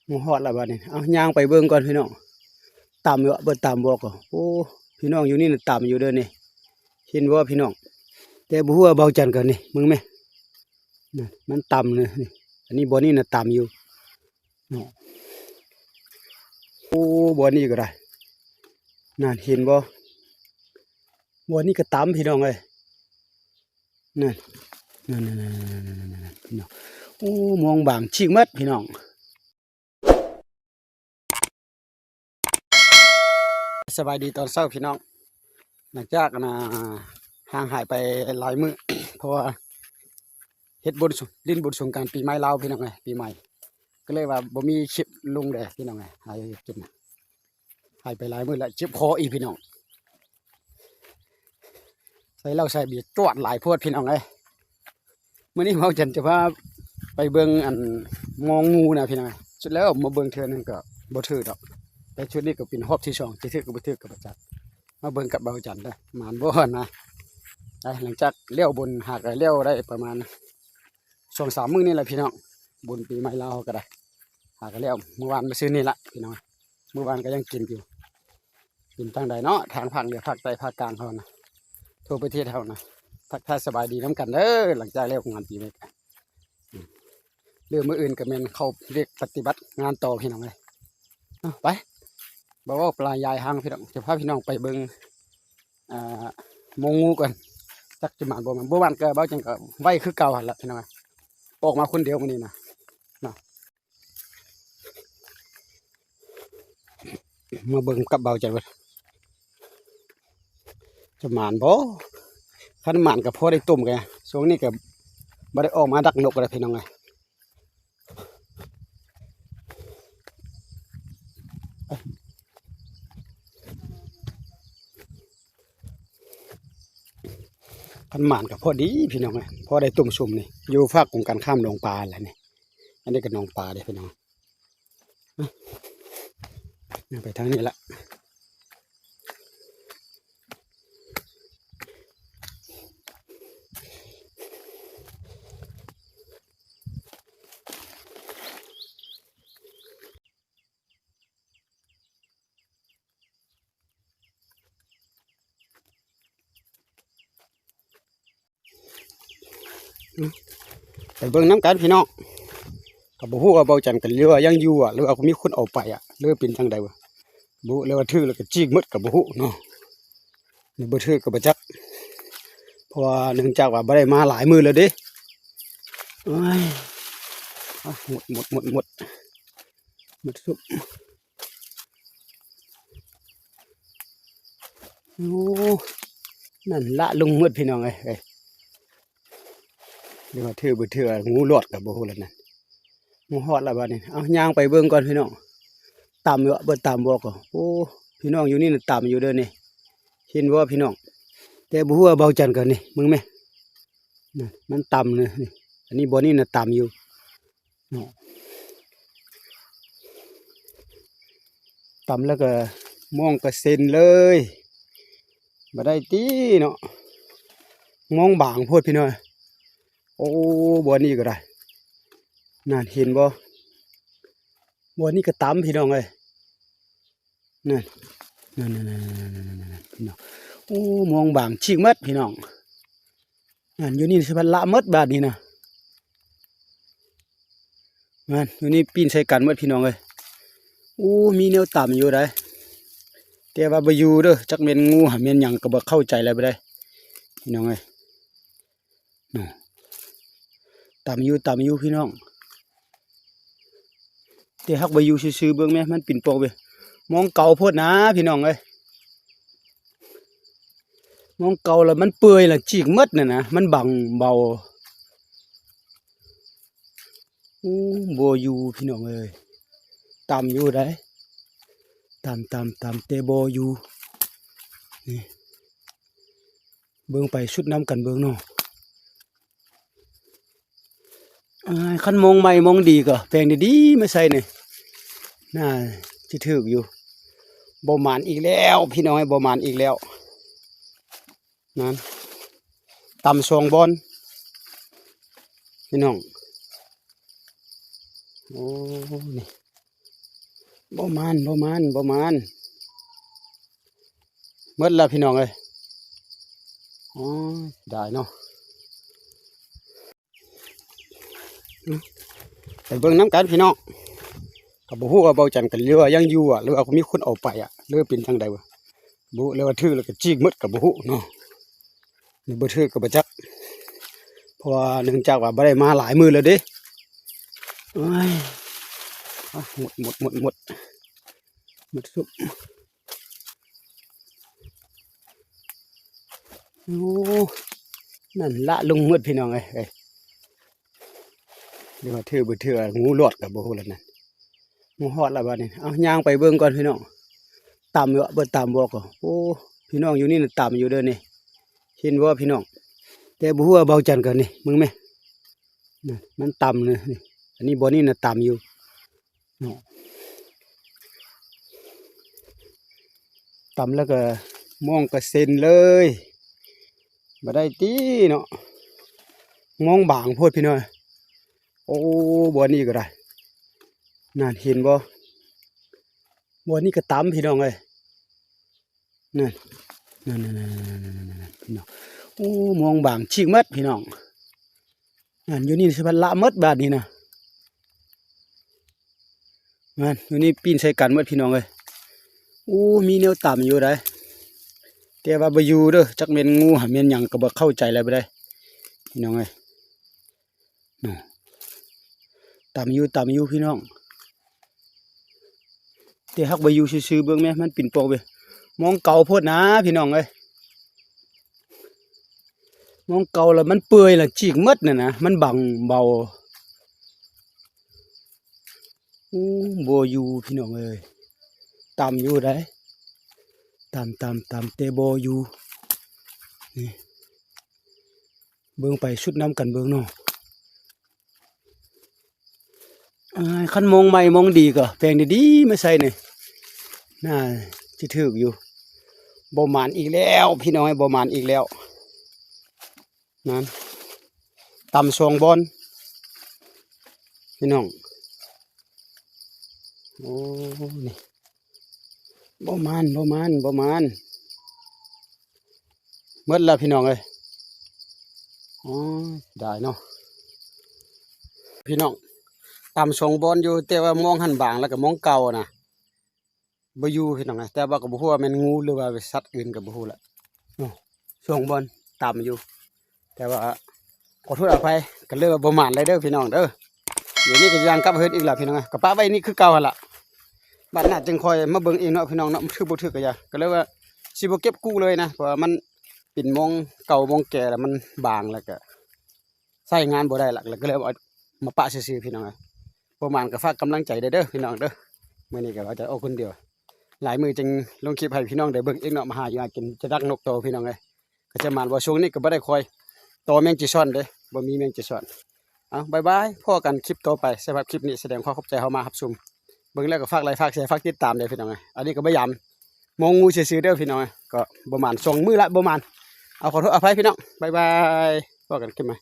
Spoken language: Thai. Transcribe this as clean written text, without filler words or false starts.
หมูฮอดละบัดนี้เอาย่างไปเบิ่งก่อนพี่น้องต่ำอยู่เบิ่งต่ำบ่ก็โอ้พี่น้องอยู่นี่น่ะต่ำอยู่เด้อนี่เห็นบ่พี่น้องแต่บ่ฮู้ว่าเบาจันกันนี่มึงแม่นั่นมันต่ำเลยนี่อันนี้บ่อนี่น่ะต่ำอยู่นี่โอ้บ่อนี่ก็ได้นั่นเห็นบ่บ่อนี่ก็ต่ำพี่น้องเอ้ยนั่นนั่นพี่น้องโอ้มองบางชิกมัดพี่น้องสบายดีตอนเช้าพี่น้องหลังจากห่างหายไปหลายมื้อ เพราะว่าเฮ็ดบุญลิ้นบุญสงกรานต์ปีใหม่ลาวพี่น้องไงปีใหม่ก็เลยว่าบ่มีคลิปลงเด้พี่น้องไงหายกินหายไปหลายมื้อแล้วเจ็บคออีกพี่น้องใส่เหล้าใส่เบียร์จวดหลายพวดพี่น้องไงมื้อนี้เราจะพาไปเบิ่งอันมองงูนะพี่น้องสุดแล้วมาเบิ่งเทื่อนึงก็บ่ถือดอกแต่ชุดนี้ก็เป็นรอบที่2ที่ถือก็บ่ถือก็บ่จัดมาเบิ่งกับเบาจันเด้อหมานบ่นะหลังจากเลี้ยวบนหากเลี้ยวได้ประมาณ2-3 มื้อนี่แหละพี่น้องบุญปีใหม่ลาวก็ได้หากเลี้ยวเมื่อวานมาซื้อนี่ละพี่น้องเมื่อวานก็ยังกินอยู่กินทางใดเนาะทางภาคเหนือภาคใต้ภาคกลางเขานะทั่วประเทศเขานะทักทายสบายดีน้ำกันเด้อหลังจากเลี้ยวงานปีใหม่เรื่องมื้ออื่นก็แม่นเข้าเรียกปฏิบัติงานต่อพี่น้องเลยไปบอกว่าปลายยายหางพี่น้องจะพาพี่น้องไปเบิ่งมงงูก่อนจักจะมาบ่มันบ่วันก็เบาจังก็ไว้คือเก่าหั่นละพี่น้องออกมาคนเดียวมื้อนี้นะมาเบิ่งกับเบาจังว่าจะหมานบ่คันหมานก็พอได้ตุ่มแกช่วงนี้ก็บ่ได้ออกมาดักนกแล้วพี่น้องคันหมานก็พอดีพี่น้องพอได้ตุ่มซุ่มนี่อยู่ภาคของการข้ามหนองปลาแหละนี่อันนี้ก็หนองปลาเด้พี่น้องไปทางนี้ละไปเบิ่งน้ำกันพี่น้องกับบ่ฮู้ว่าเบาจันกันหรือว่ายังอยู่หรือว่ามีคนเอาไปหรือเป็นจังใดวะบ่เรียกว่าถือแล้วก็จีกหมดกับบ่ฮู้เนาะนี่บ่ถือก็บ่จักเพราะว่าเนื่องจากว่าบ่ได้มาหลายมื้อแล้วเด้โอ้ยหมดสุดโอ้นั่นละลงหมดพี่น้องเอ้ยเรียกว่าถือบ่ถืองูหลอดกับบ่ฮู้แล้วนั่นงูฮอดละบัดนี้เอาย่างไปเบิ่งก่อนพี่น้องต่ำอยู่เบิ่งต่ำบ่ก็โอ้พี่น้องอยู่นี่น่ะต่ำอยู่เด้อนี่เห็นบ่พี่น้องแต่บ่ฮู้ว่าเบาจันกันนี่มึงแม่นั่นมันต่ำเลยนี่อันนี้บ่อนี่น่ะต่ำอยู่ต่ำแล้วก็มองกระเซ็นเลยบ่ได้ตีเนาะมองบางโพดพี่น้องโอ้บ่อนี่ก็ได้นั่นเห็นบ่บ่อนี่ก็ต่ำพี่น้องเอ้ยนั่นพี่น้องโอ้มองบางชิกมัดพี่น้องนั่นอยู่นี่สิพันละมัดบาดนี่นะนั่นอยู่นี่ปีนใส่กันมัดพี่น้องเอ้ยโอ้มีแนวต่ำอยู่ได้แต่ว่าบ่อยู่เด้อจักแม่นงูหาแม่นหยังก็บ่เข้าใจแล้วบ่ได้พี่น้องเอ้ยต่ำอยู่พี่น้องแต่ฮักบ่อยู่ซื่อๆเบิ่งแม่มันปิ่นโปกเว้ยมองเก่าโพดนะพี่น้องเอ้ยมองเก่าแล้วมันเปื่อยแล้วจีกมัดน่ะนะมันบังเบาบ่อยู่พี่น้องเอ้ยต่ำอยู่ได้ต่ำแต่บ่อยู่นี่เบิ่งไปชุดน้ำกันเบิ่งเนาะคันมองใหม่มองดีก็แปลงดีๆไม่ใส่นี่น่าสิถูกอยู่บ่หมานอีกแล้วพี่น้องบ่หมานอีกแล้วนั่นต่ำ2 บอนพี่น้องโอ้นี่ บ่มานหมดแล้วพี่น้องเอ้ยอ๋อได้เนาะไปเบิ่งน้ำกันพี่น้องกับบ่ฮู้ว่าเบาจันกันหรือว่ายังอยู่อ่ะหรือว่ามีคนเอาไปอ่ะหรือเป็นจังใดวะบ่หรือว่าถือแล้วก็จีกหมดกับบ่ฮู้เนาะนี่บ่ถือก็บ่จักเพราะว่าเนื่องจากว่าบ่ได้มาหลายมื้อแล้วเด้โอ้ยหมดสุดโอ้นั่นละลงหมดพี่น้องเอ้ยเดี๋ยวมาถือบ่ถืองูหลอดกับบ่ฮู้แล้วนั่นงูฮอดแล้วบัดนี้เอาย่างไปเบิ่งก่อนพี่น้องตามอยู่บ่ตามบ่ก็โอ้พี่น้องอยู่นี่น่ะตามอยู่เด้อนี่เห็นบ่พี่น้องแต่บ่ฮู้ว่าเบาจันกันนี่มึงแม่นั่นมันต่ำเลยนี่อันนี้บ่อนี่น่ะต่ำอยู่เนาะต่ำแล้วก็มองกระเซ็นเลยบ่ได้ตีเนาะมองบางโพดพี่น้อยโอ้บ่อนี่ก็ได้นั่นเห็นบ่บ่อนี่ก็ต่ำพี่น้องเอ้ยนั่นพี่น้องโอ้มองบางชิกมัดพี่น้องนั่นอยู่นี่สิพันละมัดบาดนี่นะนั่นอยู่นี่ปีนใส่กันมัดพี่น้องเอ้ยโอ้มีแนวต่ำอยู่ได้แต่ว่าบ่อยู่เด้อจักแม่นงูหาแม่นหยังก็บ่เข้าใจอะไรบ่ได้พี่น้องเอ้ยเนาะต่ำอยู่พี่น้องแต่ฮักบ่อยู่ซื่อๆเบิ่งแม่มันปิ่นโปกเว้ยมองเก่าโพดนะพี่น้องเอ้ยมองเก่าแล้วมันเปื่อยแล้วจีกหมดน่ะนะมันบังเบาบ่อยู่พี่น้องเอ้ยต่ำอยู่ได้ต่ำแต่บ่อยู่นี่เบิ่งไปชุดน้ำกันเบิ่งเนาะคันมองใหม่มองดีก็แปลงดีๆมาใส่นี่น่าสิถูกอยู่บ่หมานอีกแล้วพี่น้องบ่หมานอีกแล้วนั่นต่ำ2บอนพี่น้องโอ้นี่บ่หมานหมดแล้วพี่น้องเอ้ยอ๋อได้เนาะพี่น้องต่ำ2บอนอยู่แต่ว่ามองหันบางแล้วก็มองเก่านะบ่อยู่พี่น้องแต่ว่าก็บ่ฮู้ว่าแม่นงูหรือว่าสัตว์อื่นก็บ่ฮู้ละเนาะ2บอนต่ำอยู่แต่ว่าขอโทษอภัยก็เลยว่าบ่หมานเลยเด้อพี่น้องเด้อเดี๋ยวนี้ก็ยังกลับเฮ็ดอีกแล้วพี่น้องก็ปะไว้นี่คือเก่าหั่นล่ะบัดหน้าจึงคอยมาเบิ่งเองเนาะพี่น้องเนาะถือบ่ถือก็อย่าก็เลยว่าสิบ่เก็บกู้เลยนะเพราะว่ามันเป็นมองเก่ามองแก่แล้วมันบางแล้วก็ใช้งานบ่ได้ละแล้วก็เลยเอามาปะซื่อๆพี่น้องประมาณก็ฝากกำลังใจเด้อพี่น้องเด้อมื้อนี้ก็ว่าจะเอาคนเดียวหลายมือจึงลงคลิปให้พี่น้องได้เบิ่งเองเนาะมาหาอยู่หากินจะดักนกโตพี่น้องก็จะมานว่าช่วงนี้ก็บ่ได้คอยโตแมงจีซ่อนเด้บ่มีแมงจีซ่อนเอาบ๊ายบายพอกันคลิปต่อไปสำหรับคลิปนี้แสดงความขอบใจเฮามารับชมเบิ่งแล้วก็ฝากไลค์ฝากแชร์ฝากติดตามเด้อพี่น้องอันนี้ก็บ่ย้ำมองงูซื่อๆเด้อพี่น้องก็ประมาณ2มื้อละประมาณเอาขอโทษอภัยพี่น้องบ๊ายบายพอกันคลิปใหม่